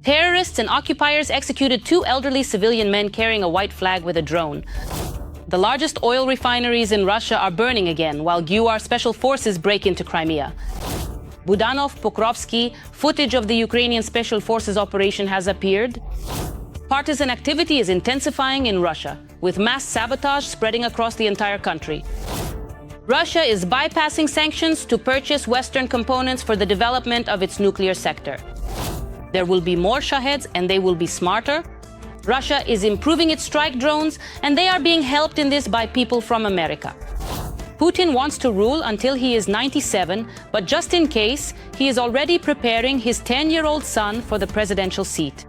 Terrorists and occupiers executed 2 elderly civilian men carrying a white flag with a drone. The largest oil refineries in Russia are burning again, while GUR special forces break into Crimea. Budanov, Pokrovsk, footage of the Ukrainian special forces operation has appeared. Partisan activity is intensifying in Russia, with mass sabotage spreading across the entire country. Russia is bypassing sanctions to purchase Western components for the development of its nuclear sector. There will be more Shaheds, and they will be smarter. Russia is improving its strike drones, and they are being helped in this by people from America. Putin wants to rule until he is 97, but just in case, he is already preparing his 10-year-old son for the presidential seat.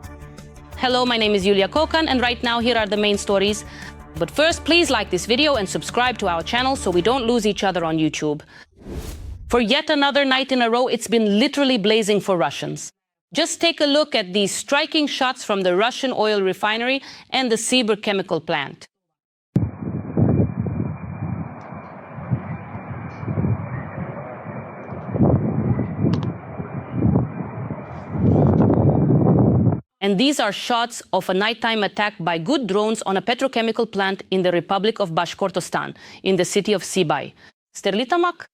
Hello, my name is Yulia Kokan, and right now here are the main stories. But first, please like this video and subscribe to our channel so we don't lose each other on YouTube. For yet another night in a row, it's been literally blazing for Russians. Just take a look at these striking shots from the Russian oil refinery and the Sibir chemical plant. And these are shots of a nighttime attack by GUR drones on a petrochemical plant in the Republic of Bashkortostan, in the city of Sibay. Sterlitamak?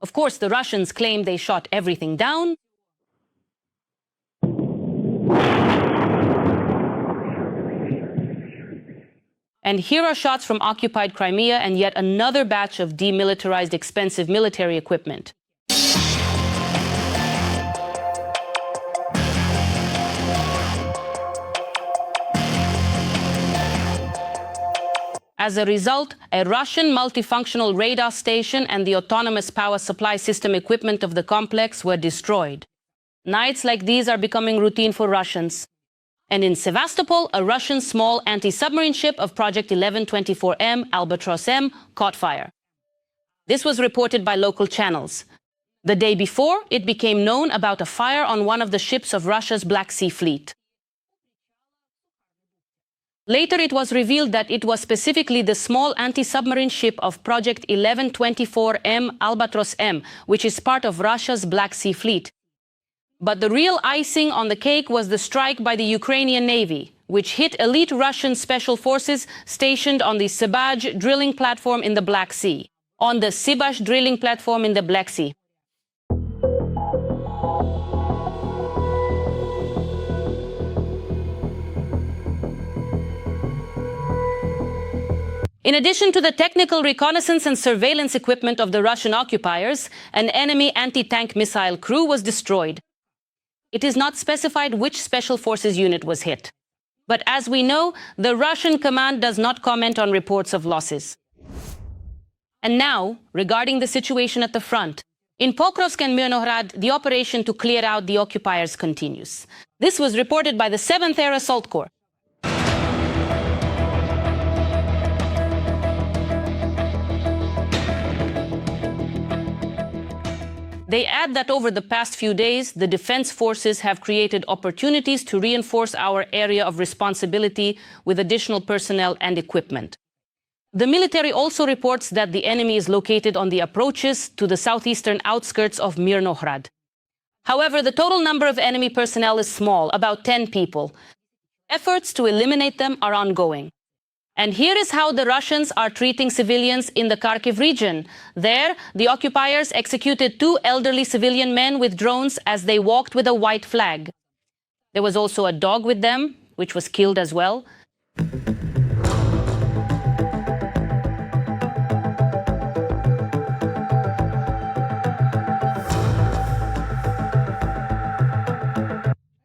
Of course, the Russians claim they shot everything down. And here are shots from occupied Crimea and yet another batch of demilitarized expensive military equipment. As a result, a Russian multifunctional radar station and the autonomous power supply system equipment of the complex were destroyed. Nights like these are becoming routine for Russians. And in Sevastopol, a Russian small anti-submarine ship of Project 1124M, Albatros M, caught fire. This was reported by local channels. The day before, it became known about a fire on one of the ships of Russia's Black Sea Fleet. Later, it was revealed that it was specifically the small anti-submarine ship of Project 1124M, Albatros M, which is part of Russia's Black Sea Fleet. But the real icing on the cake was the strike by the Ukrainian Navy, which hit elite Russian special forces stationed on the sabotage drilling platform in the Black Sea. On the sabotage drilling platform in the Black Sea. In addition to the technical reconnaissance and surveillance equipment of the Russian occupiers, an enemy anti-tank missile crew was destroyed. It is not specified which special forces unit was hit. But as we know, the Russian command does not comment on reports of losses. And now, regarding the situation at the front, in Pokrovsk and Myrnohrad, the operation to clear out the occupiers continues. This was reported by the 7th Air Assault Corps. They add that over the past few days, the defense forces have created opportunities to reinforce our area of responsibility with additional personnel and equipment. The military also reports that the enemy is located on the approaches to the southeastern outskirts of Myrnohrad. However, the total number of enemy personnel is small, about 10 people. Efforts to eliminate them are ongoing. And here is how the Russians are treating civilians in the Kharkiv region. There, the occupiers executed 2 elderly civilian men with drones as they walked with a white flag. There was also a dog with them, which was killed as well.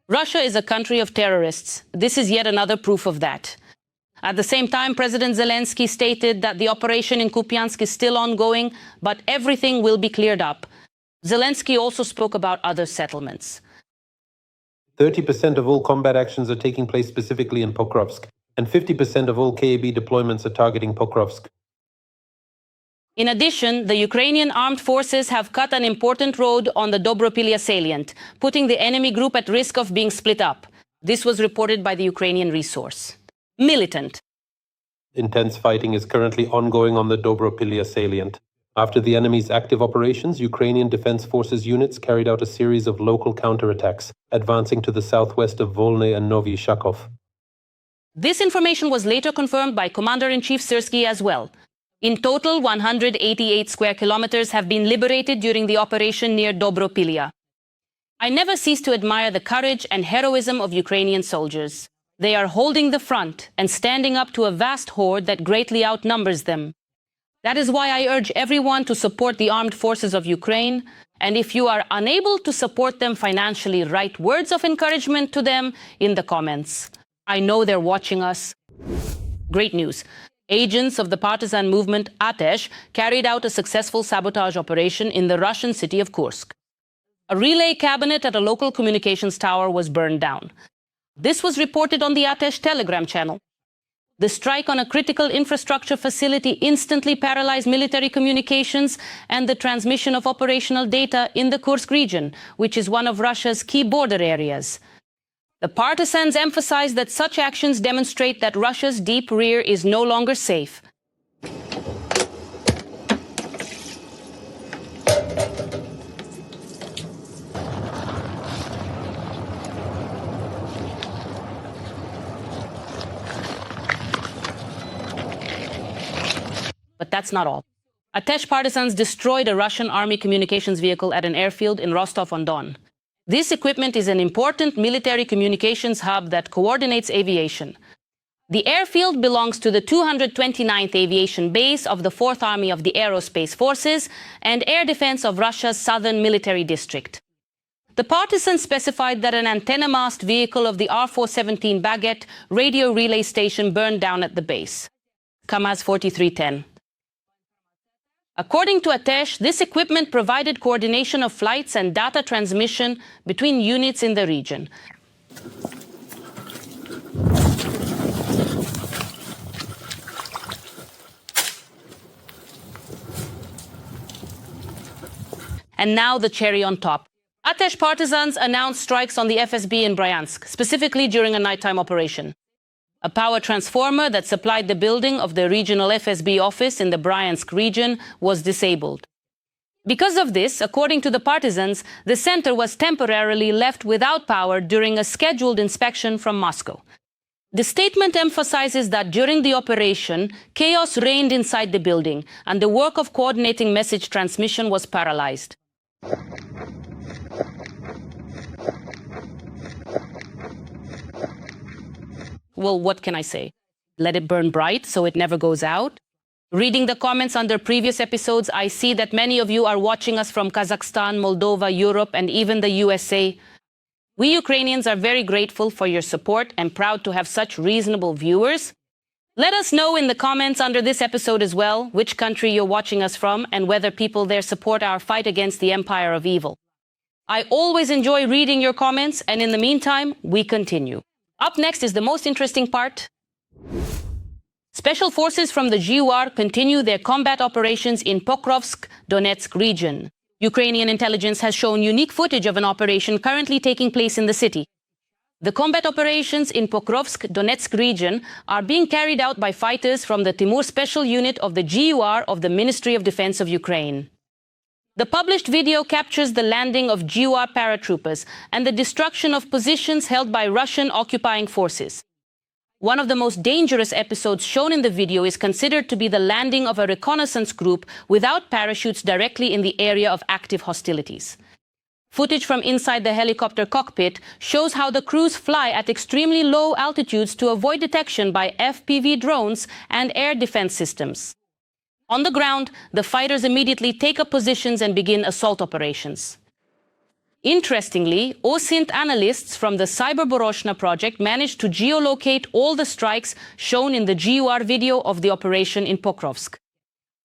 Russia is a country of terrorists. This is yet another proof of that. At the same time, President Zelensky stated that the operation in Kupiansk is still ongoing, but everything will be cleared up. Zelensky also spoke about other settlements. 30% of all combat actions are taking place specifically in Pokrovsk, and 50% of all KAB deployments are targeting Pokrovsk. In addition, the Ukrainian armed forces have cut an important road on the Dobropilya salient, putting the enemy group at risk of being split up. This was reported by the Ukrainian resource. Militant. Intense fighting is currently ongoing on the Dobropilya salient. After the enemy's active operations, Ukrainian Defense Forces units carried out a series of local counterattacks, advancing to the southwest of Volny and Novy Shakov. This information was later confirmed by Commander-in-Chief Syrskyi as well. In total, 188 square kilometers have been liberated during the operation near Dobropilya. I never cease to admire the courage and heroism of Ukrainian soldiers. They are holding the front and standing up to a vast horde that greatly outnumbers them. That is why I urge everyone to support the armed forces of Ukraine, and if you are unable to support them financially, write words of encouragement to them in the comments. I know they're watching us. Great news. Agents of the partisan movement Atesh carried out a successful sabotage operation in the Russian city of Kursk. A relay cabinet at a local communications tower was burned down. This was reported on the Atesh Telegram channel. The strike on a critical infrastructure facility instantly paralyzed military communications and the transmission of operational data in the Kursk region, which is one of Russia's key border areas. The Partisans emphasize that such actions demonstrate that Russia's deep rear is no longer safe. But that's not all. Atesh partisans destroyed a Russian army communications vehicle at an airfield in Rostov-on-Don. This equipment is an important military communications hub that coordinates aviation. The airfield belongs to the 229th Aviation Base of the 4th Army of the Aerospace Forces and Air Defense of Russia's Southern Military District. The Partisans specified that an antenna-mast vehicle of the R-417 Baguette radio relay station burned down at the base. Kamaz 4310. According to Atesh, this equipment provided coordination of flights and data transmission between units in the region. And now the cherry on top. Atesh partisans announced strikes on the FSB in Bryansk, specifically during a nighttime operation. A power transformer that supplied the building of the regional FSB office in the Bryansk region was disabled. Because of this, according to the Partisans, the center was temporarily left without power during a scheduled inspection from Moscow. The statement emphasizes that during the operation, chaos reigned inside the building, and the work of coordinating message transmission was paralyzed. Well, what can I say? Let it burn bright so it never goes out? Reading the comments under previous episodes, I see that many of you are watching us from Kazakhstan, Moldova, Europe, and even the USA. We Ukrainians are very grateful for your support and proud to have such reasonable viewers. Let us know in the comments under this episode as well which country you're watching us from and whether people there support our fight against the empire of evil. I always enjoy reading your comments, and in the meantime, we continue. Up next is the most interesting part. Special forces from the GUR continue their combat operations in Pokrovsk, Donetsk region. Ukrainian intelligence has shown unique footage of an operation currently taking place in the city. The combat operations in Pokrovsk, Donetsk region are being carried out by fighters from the Timur Special Unit of the GUR of the Ministry of Defense of Ukraine. The published video captures the landing of GUR paratroopers and the destruction of positions held by Russian occupying forces. One of the most dangerous episodes shown in the video is considered to be the landing of a reconnaissance group without parachutes directly in the area of active hostilities. Footage from inside the helicopter cockpit shows how the crews fly at extremely low altitudes to avoid detection by FPV drones and air defense systems. On the ground, the fighters immediately take up positions and begin assault operations. Interestingly, OSINT analysts from the Cyberboroshna project managed to geolocate all the strikes shown in the GUR video of the operation in Pokrovsk.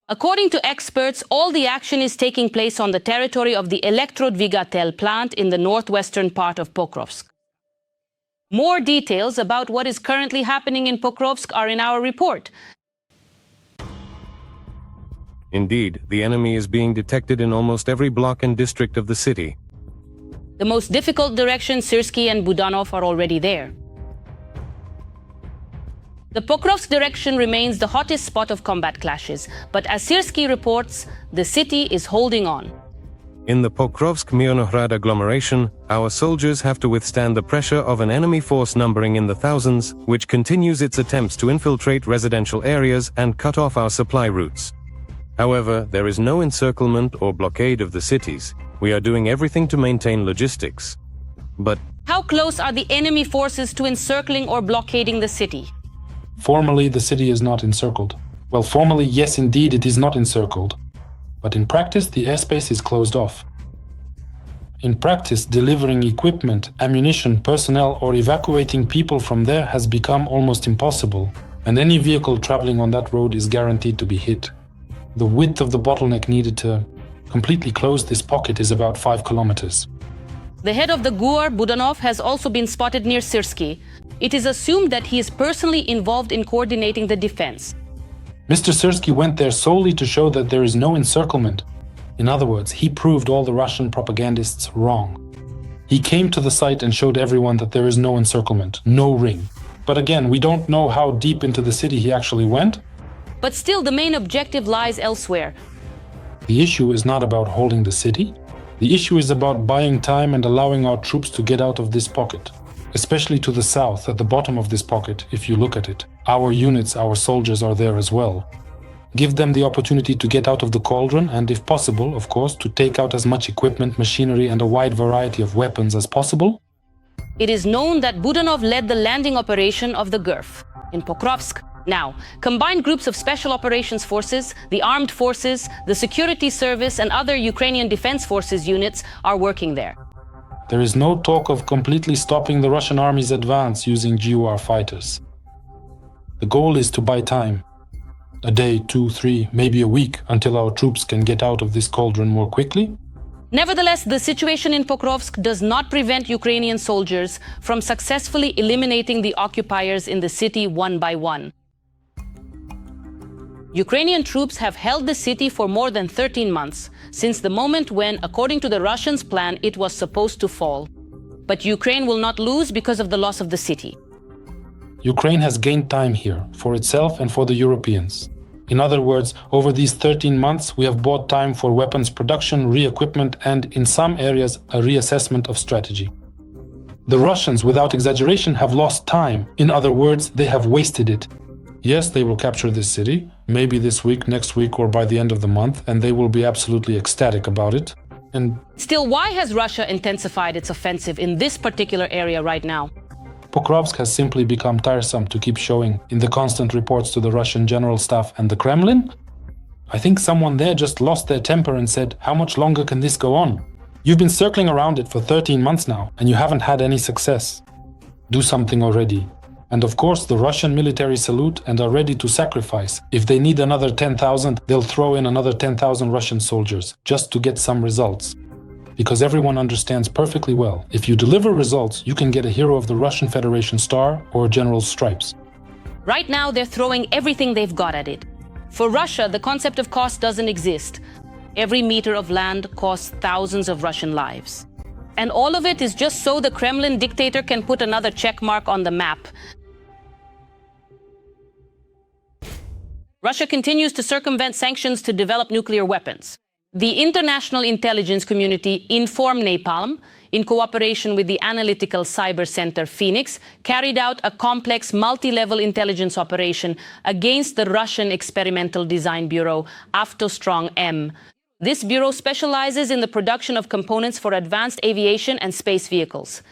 According to experts, all the action is taking place on the territory of the Elektrodvigatel plant in the northwestern part of Pokrovsk. More details about what is currently happening in Pokrovsk are in our report. Indeed, the enemy is being detected in almost every block and district of the city. The most difficult direction, Syrskyi and Budanov, are already there. The Pokrovsk direction remains the hottest spot of combat clashes, but as Syrskyi reports, the city is holding on. In the Pokrovsk-Myrnohrad agglomeration, our soldiers have to withstand the pressure of an enemy force numbering in the thousands, which continues its attempts to infiltrate residential areas and cut off our supply routes. However, there is no encirclement or blockade of the cities. We are doing everything to maintain logistics. But how close are the enemy forces to encircling or blockading the city? Formally, the city is not encircled. Well, formally, yes, indeed, it is not encircled. But in practice, the airspace is closed off. In practice, delivering equipment, ammunition, personnel, or evacuating people from there has become almost impossible, and any vehicle traveling on that road is guaranteed to be hit. The width of the bottleneck needed to completely close this pocket is about 5 kilometers. The head of the GUR, Budanov, has also been spotted near Syrskyi. It is assumed that he is personally involved in coordinating the defense. Mr. Syrskyi went there solely to show that there is no encirclement. In other words, he proved all the Russian propagandists wrong. He came to the site and showed everyone that there is no encirclement, no ring. But again, we don't know how deep into the city he actually went. But still, the main objective lies elsewhere. The issue is not about holding the city. The issue is about buying time and allowing our troops to get out of this pocket. Especially to the south, at the bottom of this pocket, if you look at it. Our units, our soldiers are there as well. Give them the opportunity to get out of the cauldron and, if possible, of course, to take out as much equipment, machinery and a wide variety of weapons as possible. It is known that Budanov led the landing operation of the GUR in Pokrovsk. Now, combined groups of Special Operations Forces, the Armed Forces, the Security Service and other Ukrainian Defense Forces units are working there. There is no talk of completely stopping the Russian army's advance using GUR fighters. The goal is to buy time. A day, 2, 3, maybe a week, until our troops can get out of this cauldron more quickly. Nevertheless, the situation in Pokrovsk does not prevent Ukrainian soldiers from successfully eliminating the occupiers in the city one by one. Ukrainian troops have held the city for more than 13 months, since the moment when, according to the Russians' plan, it was supposed to fall. But Ukraine will not lose because of the loss of the city. Ukraine has gained time here, for itself and for the Europeans. In other words, over these 13 months, we have bought time for weapons production, re-equipment, and, in some areas, a reassessment of strategy. The Russians, without exaggeration, have lost time. In other words, they have wasted it. Yes, they will capture this city, maybe this week, next week, or by the end of the month, and they will be absolutely ecstatic about it. And still, why has Russia intensified its offensive in this particular area right now? Pokrovsk has simply become tiresome to keep showing in the constant reports to the Russian General Staff and the Kremlin. I think someone there just lost their temper and said, how much longer can this go on? You've been circling around it for 13 months now, and you haven't had any success. Do something already. And of course, the Russian military salute and are ready to sacrifice. If they need another 10,000, they'll throw in another 10,000 Russian soldiers, just to get some results. Because everyone understands perfectly well, if you deliver results, you can get a Hero of the Russian Federation star or General's stripes. Right now, they're throwing everything they've got at it. For Russia, the concept of cost doesn't exist. Every meter of land costs thousands of Russian lives. And all of it is just so the Kremlin dictator can put another check mark on the map. Russia continues to circumvent sanctions to develop nuclear weapons. The international intelligence community Inform Napalm, in cooperation with the analytical cyber center Phoenix, carried out a complex multi-level intelligence operation against the Russian experimental design bureau Avtostrong M. This bureau specializes in the production of components for advanced aviation and space vehicles.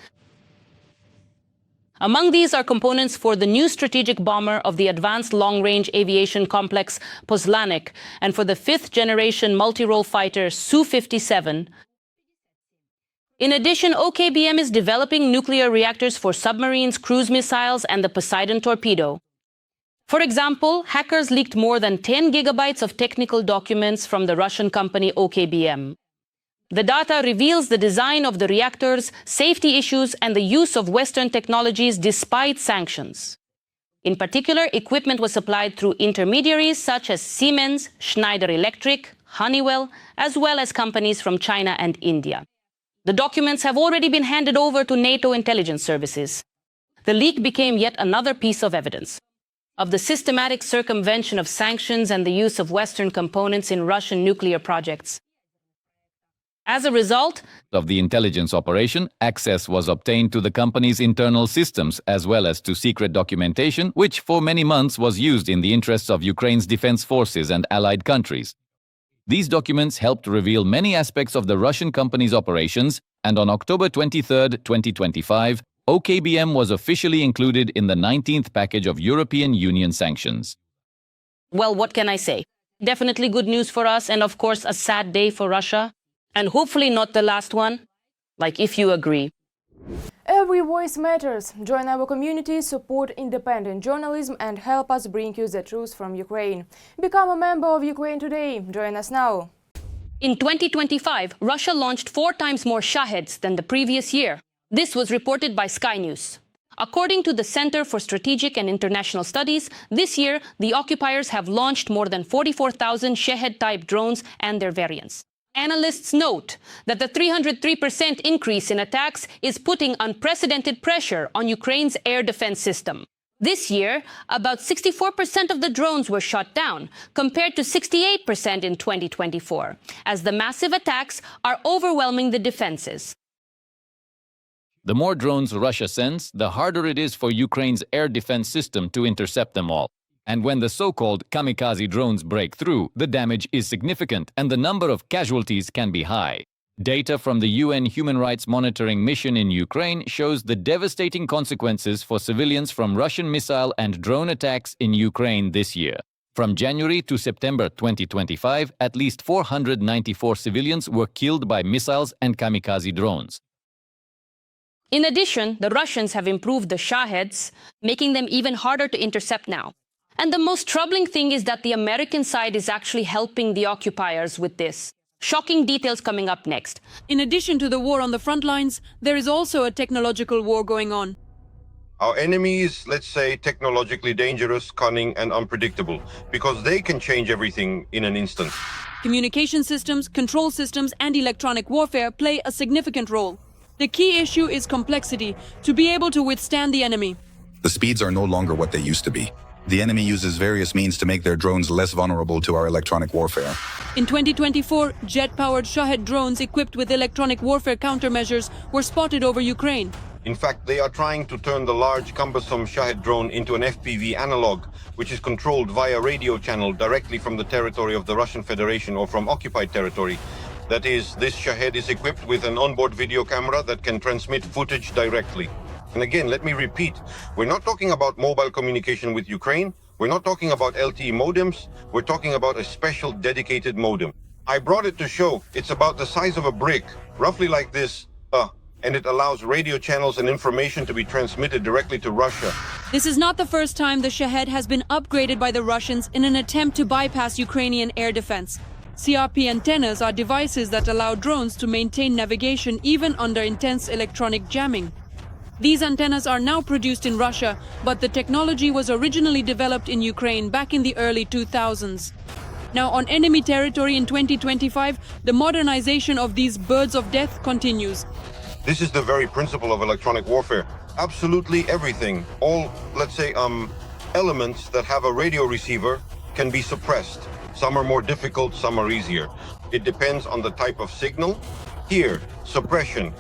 Among these are components for the new strategic bomber of the advanced long-range aviation complex Poslanik and for the fifth-generation multi-role fighter Su-57. In addition, OKBM is developing nuclear reactors for submarines, cruise missiles, and the Poseidon torpedo. For example, hackers leaked more than 10 gigabytes of technical documents from the Russian company OKBM. The data reveals the design of the reactors, safety issues, and the use of Western technologies despite sanctions. In particular, equipment was supplied through intermediaries such as Siemens, Schneider Electric, Honeywell, as well as companies from China and India. The documents have already been handed over to NATO intelligence services. The leak became yet another piece of evidence. of the systematic circumvention of sanctions and the use of Western components in Russian nuclear projects. As a result of the intelligence operation, access was obtained to the company's internal systems as well as to secret documentation, which for many months was used in the interests of Ukraine's defense forces and allied countries. These documents helped reveal many aspects of the Russian company's operations, and on October 23, 2025, OKBM was officially included in the 19th package of European Union sanctions. Well, what can I say? Definitely good news for us, and of course a sad day for Russia. And hopefully not the last one, like if you agree. Every voice matters. Join our community, support independent journalism and help us bring you the truth from Ukraine. Become a member of Ukraine today. Join us now. In 2025, Russia launched 4 times more Shaheds than the previous year. This was reported by Sky News. According to the Center for Strategic and International Studies, this year the occupiers have launched more than 44,000 Shahed-type drones and their variants. Analysts note that the 303% increase in attacks is putting unprecedented pressure on Ukraine's air defense system. This year, about 64% of the drones were shot down, compared to 68% in 2024, as the massive attacks are overwhelming the defenses. The more drones Russia sends, the harder it is for Ukraine's air defense system to intercept them all. And when the so-called kamikaze drones break through, the damage is significant and the number of casualties can be high. Data from the UN Human Rights Monitoring Mission in Ukraine shows the devastating consequences for civilians from Russian missile and drone attacks in Ukraine this year. From January to September 2025, at least 494 civilians were killed by missiles and kamikaze drones. In addition, the Russians have improved the Shaheds, making them even harder to intercept now. And the most troubling thing is that the American side is actually helping the occupiers with this. Shocking details coming up next. In addition to the war on the front lines, there is also a technological war going on. Our enemy is, let's say, technologically dangerous, cunning, and unpredictable, because they can change everything in an instant. Communication systems, control systems, and electronic warfare play a significant role. The key issue is complexity, to be able to withstand the enemy. The speeds are no longer what they used to be. The enemy uses various means to make their drones less vulnerable to our electronic warfare. In 2024, jet-powered Shahed drones equipped with electronic warfare countermeasures were spotted over Ukraine. In fact, they are trying to turn the large, cumbersome Shahed drone into an FPV analog, which is controlled via radio channel directly from the territory of the Russian Federation or from occupied territory. That is, this Shahed is equipped with an onboard video camera that can transmit footage directly. And again, let me repeat, we're not talking about mobile communication with Ukraine, we're not talking about LTE modems, we're talking about a special dedicated modem. I brought it to show it's about the size of a brick, roughly like this, and it allows radio channels and information to be transmitted directly to Russia. This is not the first time the Shahed has been upgraded by the Russians in an attempt to bypass Ukrainian air defense. CRP antennas are devices that allow drones to maintain navigation even under intense electronic jamming. These antennas are now produced in Russia, but the technology was originally developed in Ukraine back in the early 2000s. Now, on enemy territory in 2025, the modernization of these birds of death continues. This is the very principle of electronic warfare. Absolutely everything, all, let's say, elements that have a radio receiver can be suppressed. Some are more difficult, some are easier. It depends on the type of signal. Here, suppression.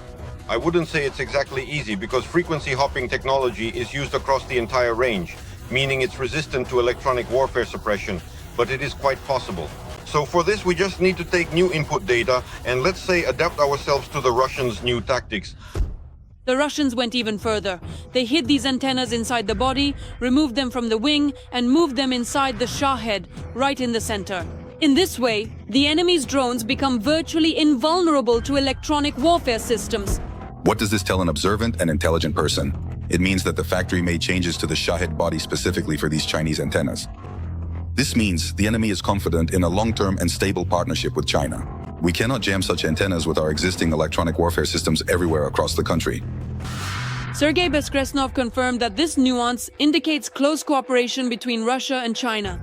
I wouldn't say it's exactly easy because frequency hopping technology is used across the entire range, meaning it's resistant to electronic warfare suppression, but it is quite possible. So for this, we just need to take new input data and, let's say, adapt ourselves to the Russians' new tactics. The Russians went even further. They hid these antennas inside the body, removed them from the wing, and moved them inside the Shahed, right in the center. In this way, the enemy's drones become virtually invulnerable to electronic warfare systems. What does this tell an observant and intelligent person? It means that the factory made changes to the Shahed body specifically for these Chinese antennas. This means the enemy is confident in a long-term and stable partnership with China. We cannot jam such antennas with our existing electronic warfare systems everywhere across the country. Sergei Beskresnov confirmed that this nuance indicates close cooperation between Russia and China.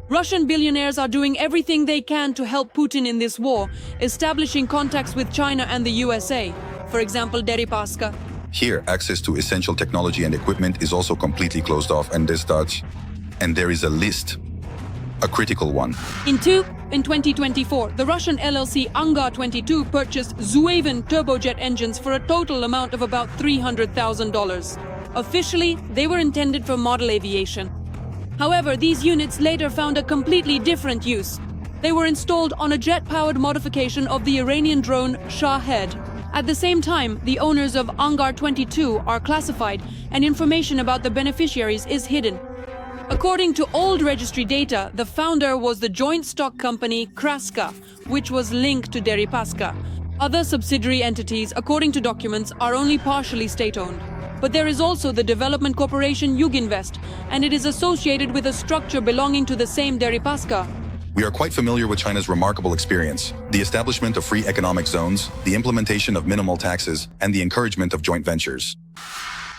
Russian billionaires are doing everything they can to help Putin in this war, establishing contacts with China and the USA. For example, Deripaska. Here, access to essential technology and equipment is also completely closed off, and this Dutch. And there is a list, a critical one. In 2024, the Russian LLC Angar-22 purchased Zuavin turbojet engines for a total amount of about $300,000. Officially, they were intended for model aviation. However, these units later found a completely different use. They were installed on a jet-powered modification of the Iranian drone Shahed. At the same time, the owners of Angar-22 are classified, and information about the beneficiaries is hidden. According to old registry data, the founder was the joint stock company Kraska, which was linked to Deripaska. Other subsidiary entities, according to documents, are only partially state-owned. But there is also the development corporation Yuginvest, and it is associated with a structure belonging to the same Deripaska. We are quite familiar with China's remarkable experience, the establishment of free economic zones, the implementation of minimal taxes, and the encouragement of joint ventures.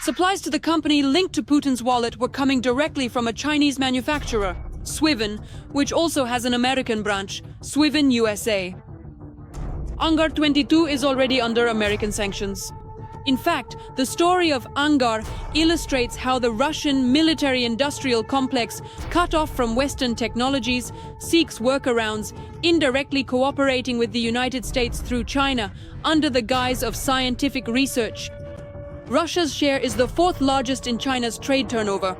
Supplies to the company linked to Putin's wallet were coming directly from a Chinese manufacturer, Swivin, which also has an American branch, Swivin USA. Angar-22 is already under American sanctions. In fact, the story of Angar illustrates how the Russian military-industrial complex, cut off from Western technologies, seeks workarounds, indirectly cooperating with the United States through China under the guise of scientific research. Russia's share is the fourth largest in China's trade turnover.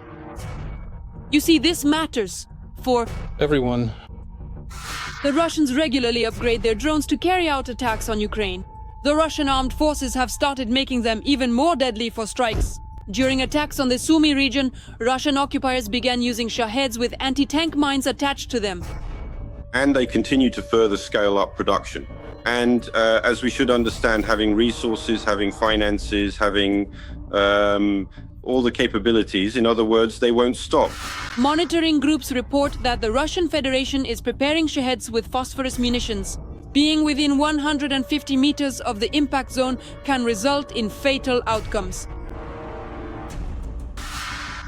You see, this matters for everyone. The Russians regularly upgrade their drones to carry out attacks on Ukraine. The Russian armed forces have started making them even more deadly for strikes. During attacks on the Sumy region, Russian occupiers began using Shaheds with anti-tank mines attached to them. And they continue to further scale up production. And as we should understand, having resources, having finances, having all the capabilities, in other words, they won't stop. Monitoring groups report that the Russian Federation is preparing Shaheds with phosphorus munitions. Being within 150 meters of the impact zone can result in fatal outcomes.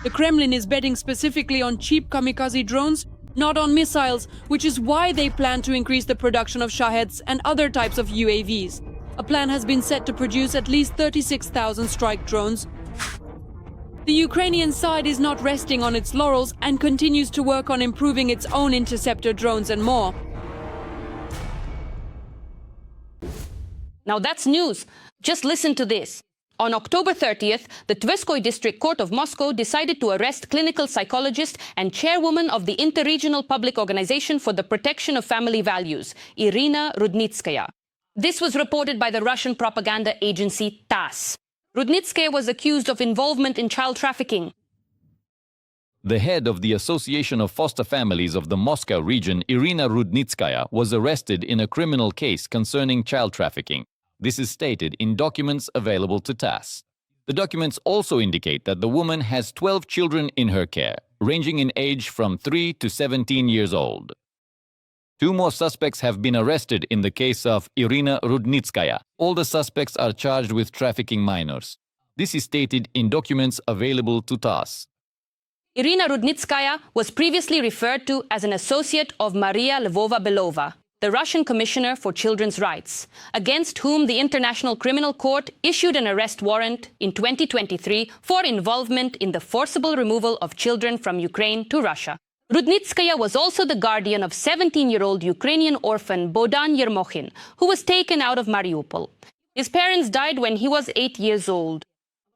The Kremlin is betting specifically on cheap kamikaze drones, not on missiles, which is why they plan to increase the production of Shaheds and other types of UAVs. A plan has been set to produce at least 36,000 strike drones. The Ukrainian side is not resting on its laurels and continues to work on improving its own interceptor drones and more. Now that's news. Just listen to this. On October 30th, the Tverskoy District Court of Moscow decided to arrest clinical psychologist and chairwoman of the Interregional Public Organization for the Protection of Family Values, Irina Rudnitskaya. This was reported by the Russian propaganda agency TASS. Rudnitskaya was accused of involvement in child trafficking. The head of the Association of Foster Families of the Moscow region, Irina Rudnitskaya, was arrested in a criminal case concerning child trafficking. This is stated in documents available to TASS. The documents also indicate that the woman has 12 children in her care, ranging in age from 3 to 17 years old. 2 more suspects have been arrested in the case of Irina Rudnitskaya. All the suspects are charged with trafficking minors. This is stated in documents available to TASS. Irina Rudnitskaya was previously referred to as an associate of Maria Lvova-Belova, the Russian Commissioner for Children's Rights, against whom the International Criminal Court issued an arrest warrant in 2023 for involvement in the forcible removal of children from Ukraine to Russia. Rudnitskaya was also the guardian of 17-year-old Ukrainian orphan Bohdan Yermokhin, who was taken out of Mariupol. His parents died when he was 8 years old.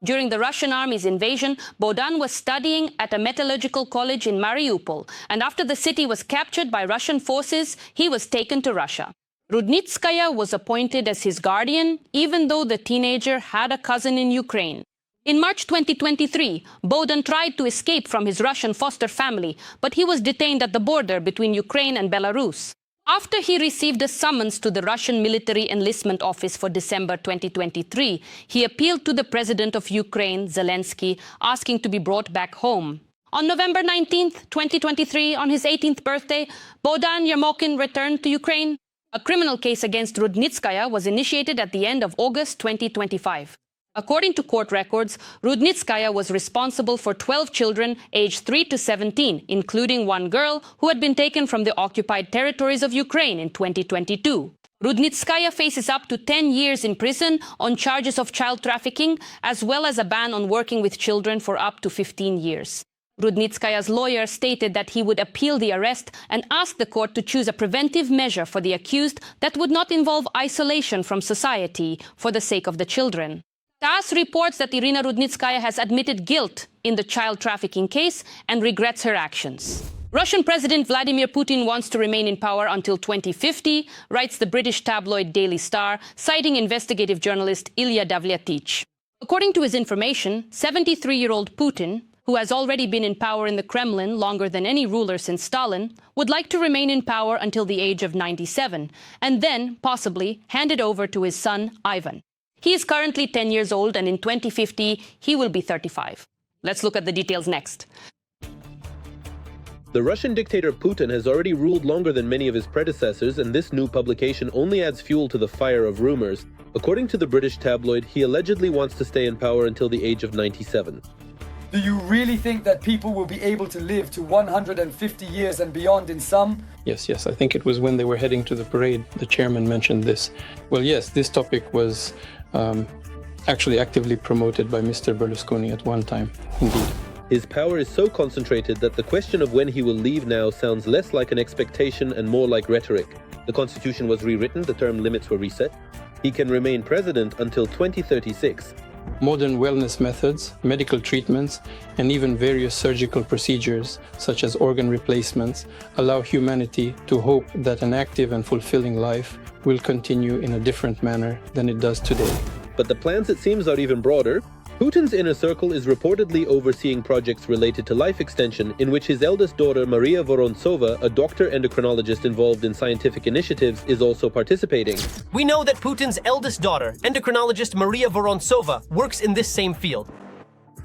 During the Russian army's invasion, Bohdan was studying at a metallurgical college in Mariupol, and after the city was captured by Russian forces, he was taken to Russia. Rudnitskaya was appointed as his guardian, even though the teenager had a cousin in Ukraine. In March 2023, Bohdan tried to escape from his Russian foster family, but he was detained at the border between Ukraine and Belarus. After he received a summons to the Russian Military Enlistment Office for December 2023, he appealed to the President of Ukraine, Zelensky, asking to be brought back home. On November 19, 2023, on his 18th birthday, Bohdan Yermokhin returned to Ukraine. A criminal case against Rudnitskaya was initiated at the end of August 2025. According to court records, Rudnitskaya was responsible for 12 children aged 3 to 17, including 1 girl who had been taken from the occupied territories of Ukraine in 2022. Rudnitskaya faces up to 10 years in prison on charges of child trafficking, as well as a ban on working with children for up to 15 years. Rudnitskaya's lawyer stated that he would appeal the arrest and ask the court to choose a preventive measure for the accused that would not involve isolation from society for the sake of the children. TASS reports that Irina Rudnitskaya has admitted guilt in the child trafficking case and regrets her actions. Russian President Vladimir Putin wants to remain in power until 2050, writes the British tabloid Daily Star, citing investigative journalist Ilya Davlyatic. According to his information, 73-year-old Putin, who has already been in power in the Kremlin longer than any ruler since Stalin, would like to remain in power until the age of 97, and then, possibly, hand it over to his son, Ivan. He is currently 10 years old, and in 2050, he will be 35. Let's look at the details next. The Russian dictator Putin has already ruled longer than many of his predecessors, and this new publication only adds fuel to the fire of rumors. According to the British tabloid, he allegedly wants to stay in power until the age of 97. Do you really think that people will be able to live to 150 years and beyond in some? Yes, I think it was when they were heading to the parade, the chairman mentioned this. Well, yes, this topic was actually actively promoted by Mr. Berlusconi at one time, indeed. His power is so concentrated that the question of when he will leave now sounds less like an expectation and more like rhetoric. The constitution was rewritten, the term limits were reset. He can remain president until 2036. Modern wellness methods, medical treatments, and even various surgical procedures, such as organ replacements, allow humanity to hope that an active and fulfilling life will continue in a different manner than it does today. But the plans, it seems, are even broader. Putin's inner circle is reportedly overseeing projects related to life extension, in which his eldest daughter, Maria Vorontsova, a doctor endocrinologist involved in scientific initiatives, is also participating. We know that Putin's eldest daughter, endocrinologist Maria Vorontsova, works in this same field.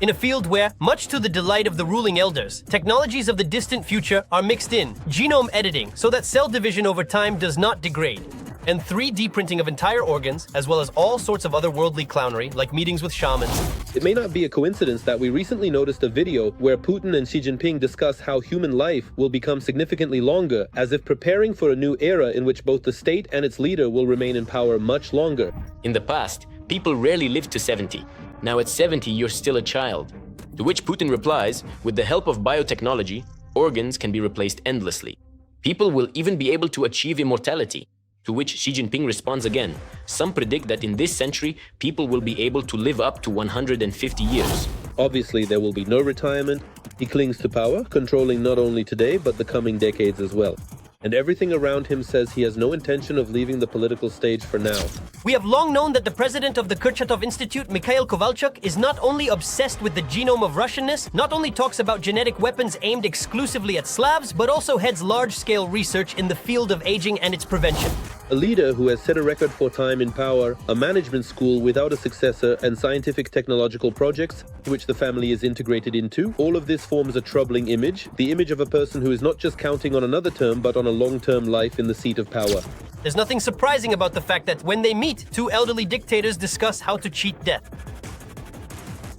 In a field where, much to the delight of the ruling elders, technologies of the distant future are mixed in, genome editing so that cell division over time does not degrade, and 3D printing of entire organs, as well as all sorts of otherworldly clownery, like meetings with shamans. It may not be a coincidence that we recently noticed a video where Putin and Xi Jinping discuss how human life will become significantly longer, as if preparing for a new era in which both the state and its leader will remain in power much longer. In the past, people rarely lived to 70. Now at 70, you're still a child. To which Putin replies, with the help of biotechnology, organs can be replaced endlessly. People will even be able to achieve immortality. To which Xi Jinping responds again, some predict that in this century, people will be able to live up to 150 years. Obviously, there will be no retirement. He clings to power, controlling not only today, but the coming decades as well. And everything around him says he has no intention of leaving the political stage for now. We have long known that the president of the Kurchatov Institute, Mikhail Kovalchuk, is not only obsessed with the genome of Russianness, not only talks about genetic weapons aimed exclusively at Slavs, but also heads large-scale research in the field of aging and its prevention. A leader who has set a record for time in power, a management school without a successor, and scientific technological projects which the family is integrated into. All of this forms a troubling image, the image of a person who is not just counting on another term, but on a long-term life in the seat of power. There's nothing surprising about the fact that when they meet, two elderly dictators discuss how to cheat death.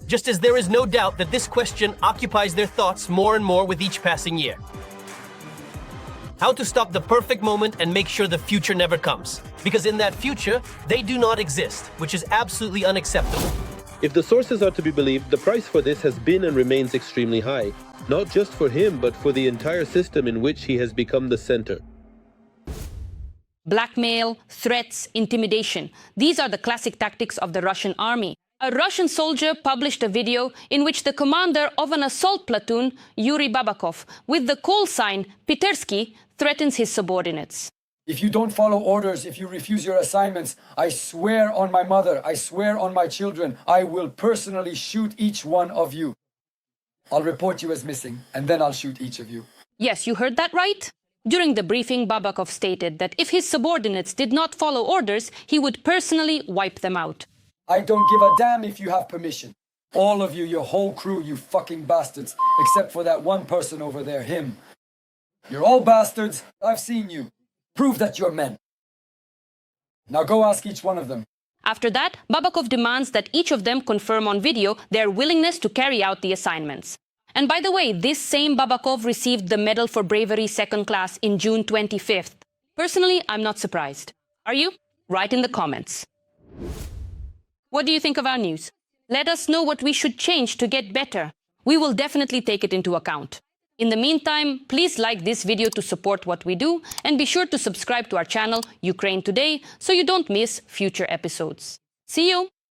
Just as there is no doubt that this question occupies their thoughts more and more with each passing year. How to stop the perfect moment and make sure the future never comes. Because in that future, they do not exist, which is absolutely unacceptable. If the sources are to be believed, the price for this has been and remains extremely high. Not just for him, but for the entire system in which he has become the center. Blackmail, threats, intimidation. These are the classic tactics of the Russian army. A Russian soldier published a video in which the commander of an assault platoon, Yuri Babakov, with the call sign Pitersky, threatens his subordinates. If you don't follow orders, if you refuse your assignments, I swear on my mother, I swear on my children, I will personally shoot each one of you. I'll report you as missing, and then I'll shoot each of you. Yes, you heard that right. During the briefing, Babakov stated that if his subordinates did not follow orders, he would personally wipe them out. I don't give a damn if you have permission. All of you, your whole crew, you fucking bastards, except for that one person over there, him. You're all bastards. I've seen you. Prove that you're men. Now go ask each one of them. After that, Babakov demands that each of them confirm on video their willingness to carry out the assignments. And by the way, this same Babakov received the Medal for Bravery 2nd Class in June 25th. Personally, I'm not surprised. Are you? Write in the comments. What do you think of our news? Let us know what we should change to get better. we will definitely take it into account. In the meantime, please like this video to support what we do, and be sure to subscribe to our channel, Ukraine Today, so you don't miss future episodes. See you!